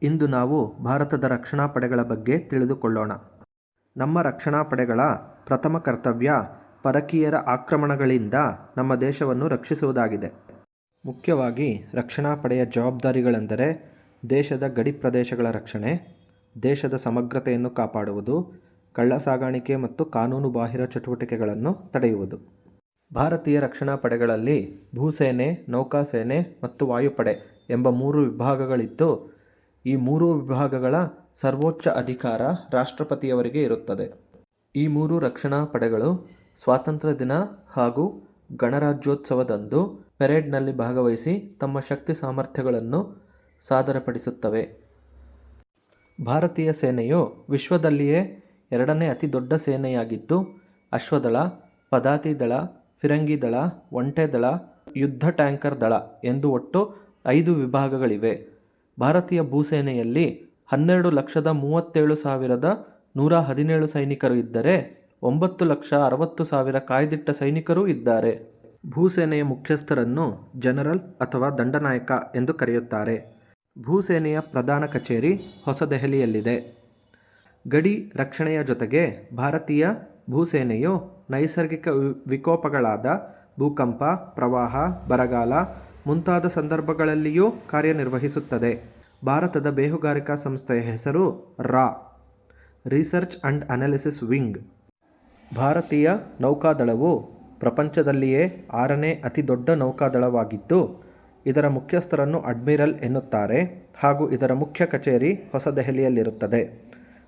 ಇಂದು ನಾವು ಭಾರತದ ರಕ್ಷಣಾ ಪಡೆಗಳ ಬಗ್ಗೆ ತಿಳಿದುಕೊಳ್ಳೋಣ. ನಮ್ಮ ರಕ್ಷಣಾ ಪಡೆಗಳ ಪ್ರಥಮ ಕರ್ತವ್ಯ ಪರಕೀಯರ ಆಕ್ರಮಣಗಳಿಂದ ನಮ್ಮ ದೇಶವನ್ನು ರಕ್ಷಿಸುವುದಾಗಿದೆ. ಮುಖ್ಯವಾಗಿ ರಕ್ಷಣಾ ಪಡೆಯ ಜವಾಬ್ದಾರಿಗಳೆಂದರೆ ದೇಶದ ಗಡಿ ಪ್ರದೇಶಗಳ ರಕ್ಷಣೆ, ದೇಶದ ಸಮಗ್ರತೆಯನ್ನು ಕಾಪಾಡುವುದು, ಕಳ್ಳಸಾಗಾಣಿಕೆ ಮತ್ತು ಕಾನೂನುಬಾಹಿರ ಚಟುವಟಿಕೆಗಳನ್ನು ತಡೆಯುವುದು. ಭಾರತೀಯ ರಕ್ಷಣಾ ಪಡೆಗಳಲ್ಲಿ ಭೂಸೇನೆ, ನೌಕಾಸೇನೆ ಮತ್ತು ವಾಯುಪಡೆ ಎಂಬ 3 ವಿಭಾಗಗಳಿದ್ದು, ಈ 3 ವಿಭಾಗಗಳ ಸರ್ವೋಚ್ಚ ಅಧಿಕಾರ ರಾಷ್ಟ್ರಪತಿಯವರಿಗೆ ಇರುತ್ತದೆ. ಈ 3 ರಕ್ಷಣಾ ಪಡೆಗಳು ಸ್ವಾತಂತ್ರ್ಯ ದಿನ ಹಾಗೂ ಗಣರಾಜ್ಯೋತ್ಸವದಂದು ಪೆರೇಡ್ನಲ್ಲಿ ಭಾಗವಹಿಸಿ ತಮ್ಮ ಶಕ್ತಿ ಸಾಮರ್ಥ್ಯಗಳನ್ನು ಸಾದರಪಡಿಸುತ್ತವೆ. ಭಾರತೀಯ ಸೇನೆಯು ವಿಶ್ವದಲ್ಲಿಯೇ 2ನೇ ಅತಿ ದೊಡ್ಡ ಸೇನೆಯಾಗಿದ್ದು, ಅಶ್ವದಳ, ಪದಾತಿ ದಳ, ಫಿರಂಗಿ ದಳ, ಒಂಟೆ ದಳ, ಯುದ್ಧ ಟ್ಯಾಂಕರ್ ದಳ ಎಂದು ಒಟ್ಟು 5 ವಿಭಾಗಗಳಿವೆ. ಭಾರತೀಯ ಭೂಸೇನೆಯಲ್ಲಿ 12,37,117 ಸೈನಿಕರು ಇದ್ದರೆ 9,60,000 ಕಾಯ್ದಿಟ್ಟ ಸೈನಿಕರೂ ಇದ್ದಾರೆ. ಭೂಸೇನೆಯ ಮುಖ್ಯಸ್ಥರನ್ನು ಜನರಲ್ ಅಥವಾ ದಂಡನಾಯಕ ಎಂದು ಕರೆಯುತ್ತಾರೆ. ಭೂಸೇನೆಯ ಪ್ರಧಾನ ಕಚೇರಿ ಹೊಸದೆಹಲಿಯಲ್ಲಿದೆ. ಗಡಿ ರಕ್ಷಣೆಯ ಜೊತೆಗೆ ಭಾರತೀಯ ಭೂಸೇನೆಯು ನೈಸರ್ಗಿಕ ವಿಕೋಪಗಳಾದ ಭೂಕಂಪ, ಪ್ರವಾಹ, ಬರಗಾಲ ಮುಂತಾದ ಸಂದರ್ಭಗಳಲ್ಲಿಯೂ ಕಾರ್ಯನಿರ್ವಹಿಸುತ್ತದೆ. ಭಾರತದ ಬೇಹುಗಾರಿಕಾ ಸಂಸ್ಥೆಯ ಹೆಸರು ರಾ ರಿಸರ್ಚ್ ಅಂಡ್ ಅನಾಲಿಸಿಸ್ ವಿಂಗ್. ಭಾರತೀಯ ನೌಕಾದಳವು ಪ್ರಪಂಚದಲ್ಲಿಯೇ 6ನೇ ಅತಿ ದೊಡ್ಡ ನೌಕಾದಳವಾಗಿದ್ದು, ಇದರ ಮುಖ್ಯಸ್ಥರನ್ನು ಅಡ್ಮಿರಲ್ ಎನ್ನುತ್ತಾರೆ ಹಾಗೂ ಇದರ ಮುಖ್ಯ ಕಚೇರಿ ಹೊಸದೆಹಲಿಯಲ್ಲಿರುತ್ತದೆ.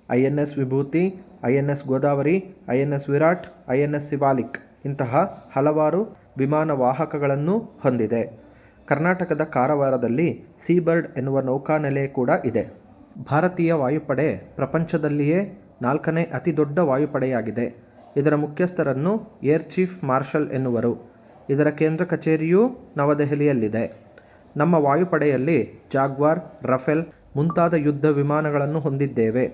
INS ವಿಭೂತಿ, INS Godavari, INS Virat, INS Shivalik ಇಂತಹ ಹಲವಾರು ವಿಮಾನ ವಾಹಕಗಳನ್ನು ಹೊಂದಿದೆ. ಕರ್ನಾಟಕದ ಕಾರವಾರದಲ್ಲಿ ಸೀಬರ್ಡ್ ಎನ್ನುವ ನೌಕಾನೆಲೆ ಕೂಡ ಇದೆ. ಭಾರತೀಯ ವಾಯುಪಡೆ ಪ್ರಪಂಚದಲ್ಲಿಯೇ 4ನೇ ಅತಿ ದೊಡ್ಡ ವಾಯುಪಡೆಯಾಗಿದೆ. ಇದರ ಮುಖ್ಯಸ್ಥರನ್ನು ಏರ್ ಚೀಫ್ ಮಾರ್ಷಲ್ ಎನ್ನುವರು. ಇದರ ಕೇಂದ್ರ ಕಚೇರಿಯೂ ನವದೆಹಲಿಯಲ್ಲಿದೆ. ನಮ್ಮ ವಾಯುಪಡೆಯಲ್ಲಿ ಜಾಗ್ವಾರ್, ರಫೇಲ್ ಮುಂತಾದ ಯುದ್ಧ ವಿಮಾನಗಳನ್ನು ಹೊಂದಿದ್ದೇವೆ.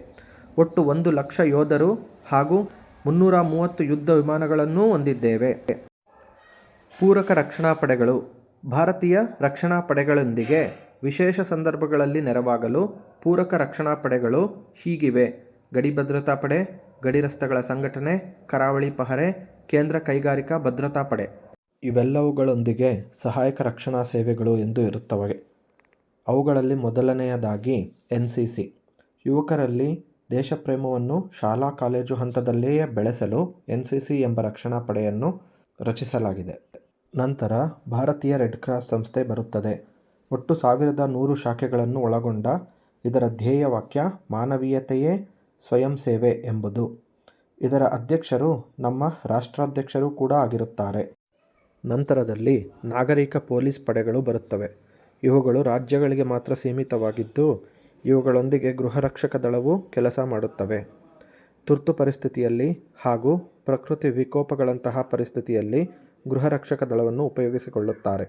ಒಟ್ಟು 1,00,000 ಯೋಧರು ಹಾಗೂ 330 ಯುದ್ಧ ವಿಮಾನಗಳನ್ನೂ ಹೊಂದಿದ್ದೇವೆ. ಪೂರಕ ರಕ್ಷಣಾ ಪಡೆಗಳು. ಭಾರತೀಯ ರಕ್ಷಣಾ ಪಡೆಗಳೊಂದಿಗೆ ವಿಶೇಷ ಸಂದರ್ಭಗಳಲ್ಲಿ ನೆರವಾಗಲು ಪೂರಕ ರಕ್ಷಣಾ ಪಡೆಗಳು ಹೀಗಿವೆ: ಗಡಿ ಭದ್ರತಾ ಪಡೆ, ಗಡಿ ರಸ್ತೆಗಳ ಸಂಘಟನೆ, ಕರಾವಳಿ ಪಹರೆ, ಕೇಂದ್ರ ಕೈಗಾರಿಕಾ ಭದ್ರತಾ ಪಡೆ. ಇವೆಲ್ಲವುಗಳೊಂದಿಗೆ ಸಹಾಯಕ ರಕ್ಷಣಾ ಸೇವೆಗಳು ಎಂದು ಇರುತ್ತವೆ. ಅವುಗಳಲ್ಲಿ ಮೊದಲನೆಯದಾಗಿ NCC. ಯುವಕರಲ್ಲಿ ದೇಶಪ್ರೇಮವನ್ನು ಶಾಲಾ ಕಾಲೇಜು ಹಂತದಲ್ಲಿಯೇ ಬೆಳೆಸಲು NCC ಎಂಬ ರಕ್ಷಣಾ ಪಡೆಯನ್ನು ರಚಿಸಲಾಗಿದೆ. ನಂತರ ಭಾರತೀಯ ರೆಡ್ ಕ್ರಾಸ್ ಸಂಸ್ಥೆ ಬರುತ್ತದೆ. ಒಟ್ಟು 1,100 ಶಾಖೆಗಳನ್ನು ಒಳಗೊಂಡ ಇದರ ಧ್ಯೇಯವಾಕ್ಯ ಮಾನವೀಯತೆಯೇ ಸ್ವಯಂ ಸೇವೆ ಎಂಬುದು. ಇದರ ಅಧ್ಯಕ್ಷರು ನಮ್ಮ ರಾಷ್ಟ್ರಾಧ್ಯಕ್ಷರೂ ಕೂಡ ಆಗಿರುತ್ತಾರೆ. ನಂತರದಲ್ಲಿ ನಾಗರಿಕ ಪೊಲೀಸ್ ಪಡೆಗಳು ಬರುತ್ತವೆ. ಇವುಗಳು ರಾಜ್ಯಗಳಿಗೆ ಮಾತ್ರ ಸೀಮಿತವಾಗಿದ್ದು, ಇವುಗಳೊಂದಿಗೆ ಗೃಹರಕ್ಷಕ ದಳವು ಕೆಲಸ ಮಾಡುತ್ತವೆ. ತುರ್ತು ಪರಿಸ್ಥಿತಿಯಲ್ಲಿ ಹಾಗೂ ಪ್ರಕೃತಿ ವಿಕೋಪಗಳಂತಹ ಪರಿಸ್ಥಿತಿಯಲ್ಲಿ ಗೃಹರಕ್ಷಕ ದಳವನ್ನು ಉಪಯೋಗಿಸಿಕೊಳ್ಳುತ್ತಾರೆ.